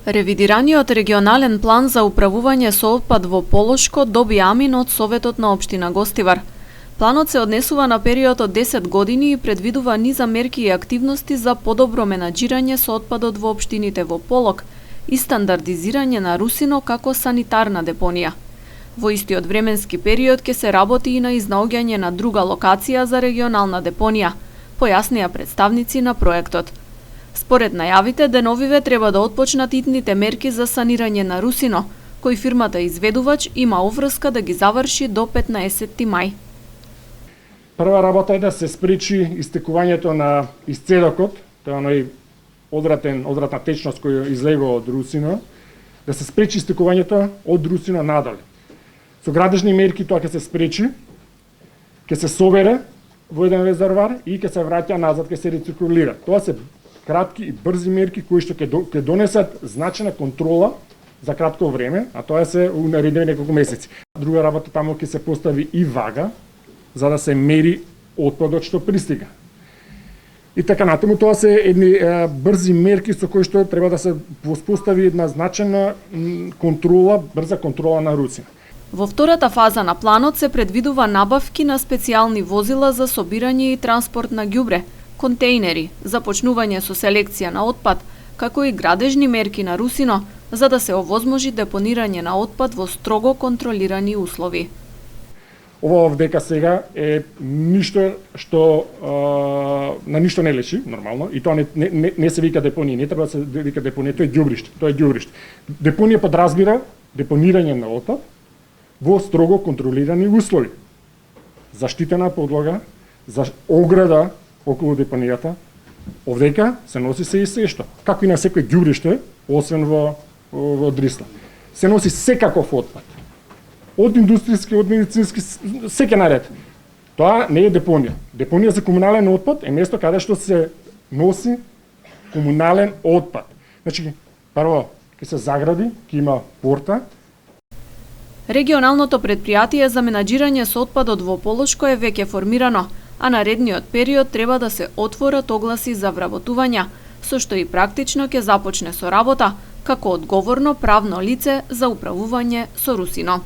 Ревидираниот регионален план за управување со отпад во Полошко добија амин од Советот на општина Гостивар. Планот се однесува на период од 10 години и предвидува низа мерки и активности за подобро менаџирање со отпадот во општините во Полог и стандардизирање на Русино како санитарна депонија. Во истиот временски период ќе се работи и на изнаоѓање на друга локација за регионална депонија, појаснија представници на проектот. Според најавите, деновиве треба да отпочнат итните мерки за санирање на Русино, кој фирмата изведувач има оврска да ги заврши до 15 мај. Прва работа е да се спречи истекувањето на изцедокот, тоа е одвратна течност која излегува од Русино, да се спречи истекувањето од Русино надале. Со градежни мерки тоа ќе се спречи, ќе се собере во еден резервар и ќе се враќа назад, ќе се рециклира. Тоа се кратки и брзи мерки кои што ќе донесат значајна контрола за кратко време, а тоа се у наредни неколку месеци. Друга работа таму ќе се постави и вага за да се мери отпадот што пристига. И така натаму тоа се едни брзи мерки со кои што треба да се воспостави една значајна контрола, брза контрола на Русина. Во втората фаза на планот се предвидува набавки на специјални возила за собирање и транспорт на ѓубре, контејнери, започнување со селекција на отпад, како и градежни мерки на Русино, за да се овозможи депонирање на отпад во строго контролирани услови. Ова овдека сега е ништо што на ништо не лечи, нормално, и тоа не се вика депонија, не треба да се вика депонија, тоа е ѓубриште. Депонија подразбира депонирање на отпад во строго контролирани услови. Заштитена подлога, за ограда околу депонијата, овдека се носи се и сешто. Како и на секој ѓубриште, освен во Дрисла. Се носи секаков отпад. Од индустријски, од медицински, секој наред. Тоа не е депонија. Депонија за комунален отпад е место каде што се носи комунален отпад. Значи, прво ќе се загради, ќе има порта. Регионалното претпријатие за менаџирање со отпадот во Полошко е веќе формирано, а наредниот период треба да се отворат огласи за вработувања, со што и практично ќе започне со работа како одговорно правно лице за управување со Русино.